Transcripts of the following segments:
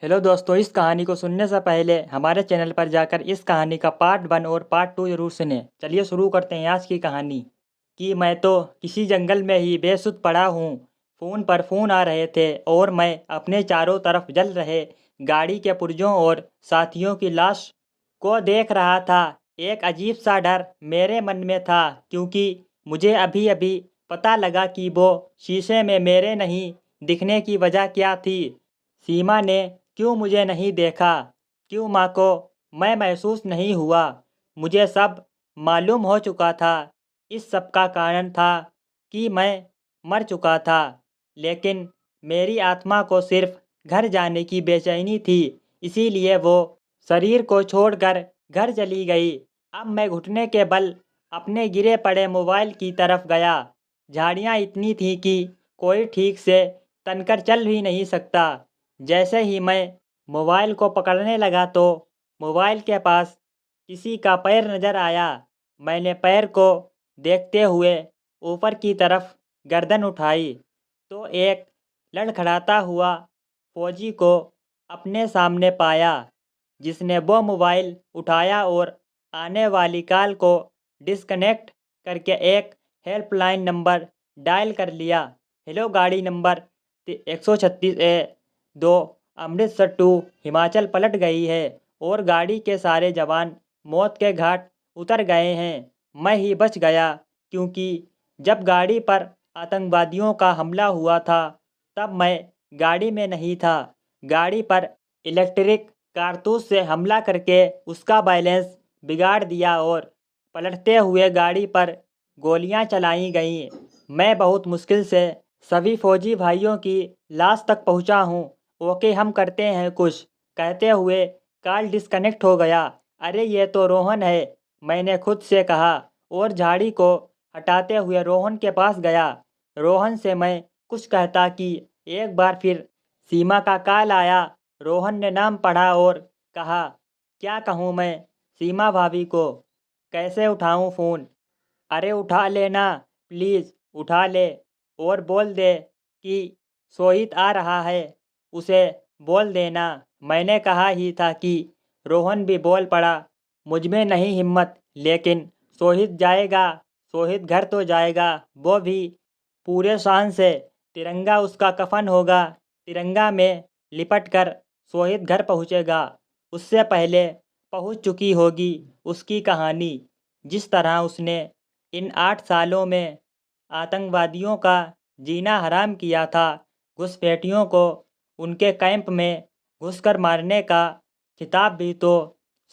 Hello दोस्तों, इस कहानी को सुनने से पहले हमारे चैनल पर जाकर इस कहानी का पार्ट 1 और पार्ट 2 ज़रूर सुनें। चलिए शुरू करते हैं आज की कहानी। कि मैं तो किसी जंगल में ही बेसुध पड़ा हूँ। फ़ोन पर फ़ोन आ रहे थे और मैं अपने चारों तरफ जल रहे गाड़ी के पुर्जों और साथियों की लाश को देख रहा था। एक अजीब सा डर मेरे मन में था, क्योंकि मुझे अभी अभी पता लगा कि वो शीशे में मेरे नहीं दिखने की वजह क्या थी। सीमा ने क्यों मुझे नहीं देखा? क्यों माँ को मैं महसूस नहीं हुआ? मुझे सब मालूम हो चुका था। इस सब का कारण था कि मैं मर चुका था, लेकिन मेरी आत्मा को सिर्फ घर जाने की बेचैनी थी, इसीलिए वो शरीर को छोड़कर घर चली गई। अब मैं घुटने के बल अपने गिरे पड़े मोबाइल की तरफ गया। झाड़ियाँ इतनी थीं कि कोई ठीक से तनकर चल भी नहीं सकता। जैसे ही मैं मोबाइल को पकड़ने लगा तो मोबाइल के पास किसी का पैर नज़र आया। मैंने पैर को देखते हुए ऊपर की तरफ गर्दन उठाई तो एक लड़खड़ाता हुआ फौजी को अपने सामने पाया, जिसने वो मोबाइल उठाया और आने वाली कॉल को डिस्कनेक्ट करके एक हेल्पलाइन नंबर डायल कर लिया। हेलो, गाड़ी number 136A 2 Amritsar to Himachal पलट गई है और गाड़ी के सारे जवान मौत के घाट उतर गए हैं। मैं ही बच गया, क्योंकि जब गाड़ी पर आतंकवादियों का हमला हुआ था तब मैं गाड़ी में नहीं था। गाड़ी पर इलेक्ट्रिक कारतूस से हमला करके उसका बैलेंस बिगाड़ दिया और पलटते हुए गाड़ी पर गोलियां चलाई गईं। मैं बहुत मुश्किल से सभी फौजी भाइयों की लाश तक पहुंचा हूं। ओके, हम करते हैं कुछ, कहते हुए कॉल डिस्कनेक्ट हो गया। अरे ये तो रोहन है, मैंने खुद से कहा और झाड़ी को हटाते हुए रोहन के पास गया। रोहन से मैं कुछ कहता कि एक बार फिर सीमा का कॉल आया। रोहन ने नाम पढ़ा और कहा, क्या कहूँ मैं सीमा भाभी को? कैसे उठाऊँ फ़ोन? अरे उठा लेना, प्लीज़ उठा ले और बोल दे कि सोहित आ रहा है। उसे बोल देना मैंने कहा ही था कि। रोहन भी बोल पड़ा, मुझ में नहीं हिम्मत, लेकिन सोहित जाएगा। सोहित घर तो जाएगा, वो भी पूरे शान से। तिरंगा उसका कफन होगा, तिरंगा में लिपट कर सोहित घर पहुँचेगा। उससे पहले पहुँच चुकी होगी उसकी कहानी। जिस तरह उसने इन 8 सालों में आतंकवादियों का जीना हराम किया था, घुसपैठियों को उनके कैंप में घुसकर मारने का खिताब भी तो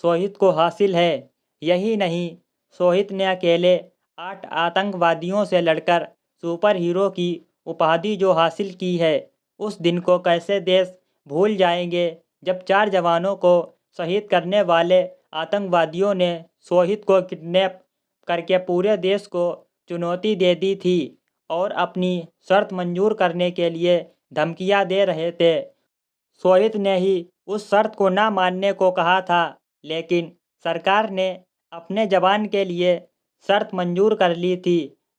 सोहित को हासिल है। यही नहीं, सोहित ने अकेले 8 आतंकवादियों से लड़कर सुपर हीरो की उपाधि जो हासिल की है, उस दिन को कैसे देश भूल जाएंगे जब 4 जवानों को शहीद करने वाले आतंकवादियों ने सोहित को किडनैप करके पूरे देश को चुनौती दे दी थी और अपनी शर्त मंजूर करने के लिए धमकियां दे रहे थे। सोहित ने ही उस शर्त को ना मानने को कहा था, लेकिन सरकार ने अपने जवान के लिए शर्त मंजूर कर ली थी,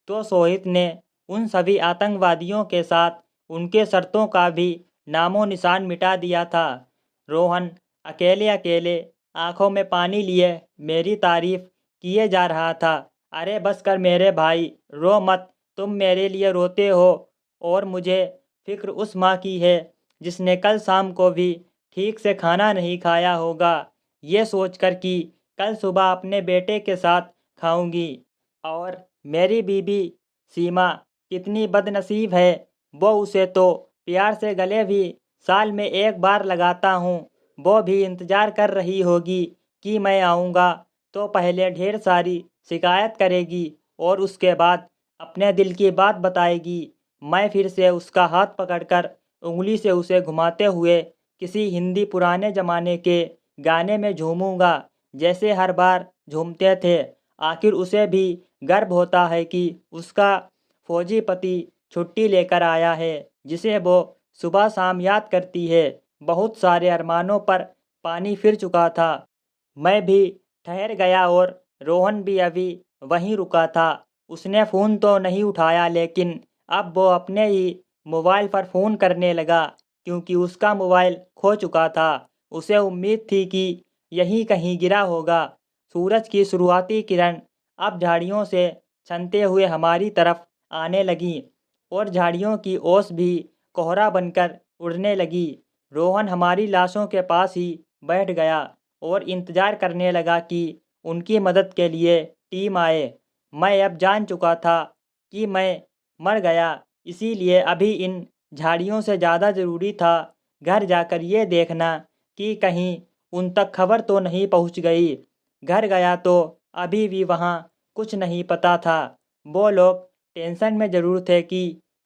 तो सोहित ने उन सभी आतंकवादियों के साथ उनके शर्तों का भी नामो निशान मिटा दिया था। रोहन अकेले अकेले आंखों में पानी लिए मेरी तारीफ किए जा रहा था। अरे बस कर मेरे भाई, रो मत, तुम मेरे लिए रोते हो और मुझे फिक्र उस माँ की है जिसने कल शाम को भी ठीक से खाना नहीं खाया होगा, ये सोचकर कि कल सुबह अपने बेटे के साथ खाऊंगी। और मेरी बीबी सीमा कितनी बदनसीब है, वो उसे तो प्यार से गले भी साल में एक बार लगाता हूँ। वो भी इंतज़ार कर रही होगी कि मैं आऊँगा तो पहले ढेर सारी शिकायत करेगी और उसके बाद अपने दिल की बात बताएगी। मैं फिर से उसका हाथ पकड़कर उंगली से उसे घुमाते हुए किसी हिंदी पुराने ज़माने के गाने में झूमूंगा, जैसे हर बार झूमते थे। आखिर उसे भी गर्व होता है कि उसका फौजी पति छुट्टी लेकर आया है, जिसे वो सुबह शाम याद करती है। बहुत सारे अरमानों पर पानी फिर चुका था। मैं भी ठहर गया और रोहन भी अभी वहीं रुका था। उसने फ़ोन तो नहीं उठाया, लेकिन अब वो अपने ही मोबाइल पर फ़ोन करने लगा। क्योंकि उसका मोबाइल खो चुका था। उसे उम्मीद थी कि यहीं कहीं गिरा होगा। सूरज की शुरुआती किरण अब झाड़ियों से छनते हुए हमारी तरफ आने लगीं और झाड़ियों की ओस भी कोहरा बनकर उड़ने लगी। रोहन हमारी लाशों के पास ही बैठ गया और इंतजार करने लगा कि उनकी मदद के लिए टीम आए। मैं अब जान चुका था कि मैं मर गया, इसीलिए अभी इन झाड़ियों से ज़्यादा ज़रूरी था घर जाकर ये देखना कि कहीं उन तक खबर तो नहीं पहुंच गई। घर गया तो अभी भी वहाँ कुछ नहीं पता था। वो लोग टेंशन में ज़रूर थे कि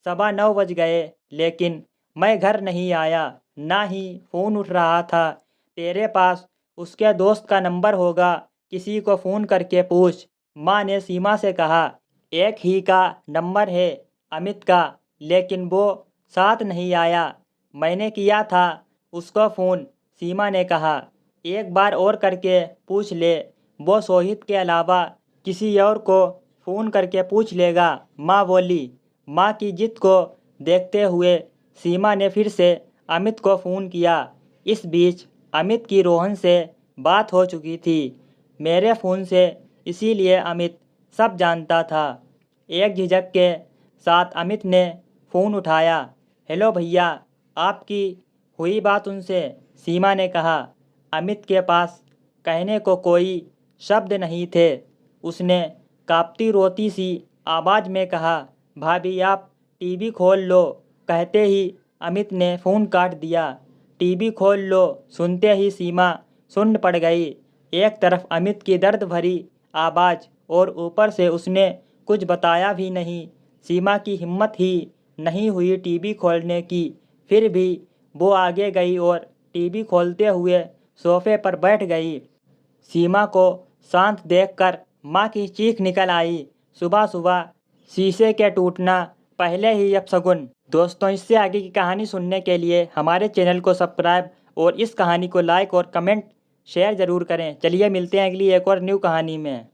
9:15 बज गए, लेकिन मैं घर नहीं आया, ना ही फ़ोन उठ रहा था। तेरे पास उसके दोस्त का नंबर होगा, किसी को फ़ोन करके पूछ, माँ ने सीमा से कहा। एक ही का नंबर है, अमित का, लेकिन वो साथ नहीं आया। मैंने किया था उसको फ़ोन, सीमा ने कहा। एक बार और करके पूछ ले, वो सोहित के अलावा किसी और को फ़ोन करके पूछ लेगा, माँ बोली। माँ की जिद को देखते हुए सीमा ने फिर से अमित को फ़ोन किया। इस बीच अमित की रोहन से बात हो चुकी थी, मेरे फ़ोन से, इसीलिए अमित सब जानता था। एक झिझक के साथ अमित ने फ़ोन उठाया। हेलो भैया, आपकी हुई बात उनसे? सीमा ने कहा। अमित के पास कहने को कोई शब्द नहीं थे। उसने कांपती रोती सी आवाज़ में कहा, भाभी आप टीवी खोल लो। कहते ही अमित ने फ़ोन काट दिया। टीवी खोल लो सुनते ही सीमा सुन्न पड़ गई। एक तरफ अमित की दर्द भरी आवाज़ और ऊपर से उसने कुछ बताया भी नहीं। सीमा की हिम्मत ही नहीं हुई टीवी खोलने की। फिर भी वो आगे गई और टीवी खोलते हुए सोफे पर बैठ गई। सीमा को शांत देखकर माँ की चीख निकल आई। सुबह सुबह शीशे के टूटना पहले ही अपशगुन। दोस्तों, इससे आगे की कहानी सुनने के लिए हमारे चैनल को सब्सक्राइब और इस कहानी को लाइक और कमेंट शेयर ज़रूर करें। चलिए मिलते हैं अगली एक और न्यू कहानी में।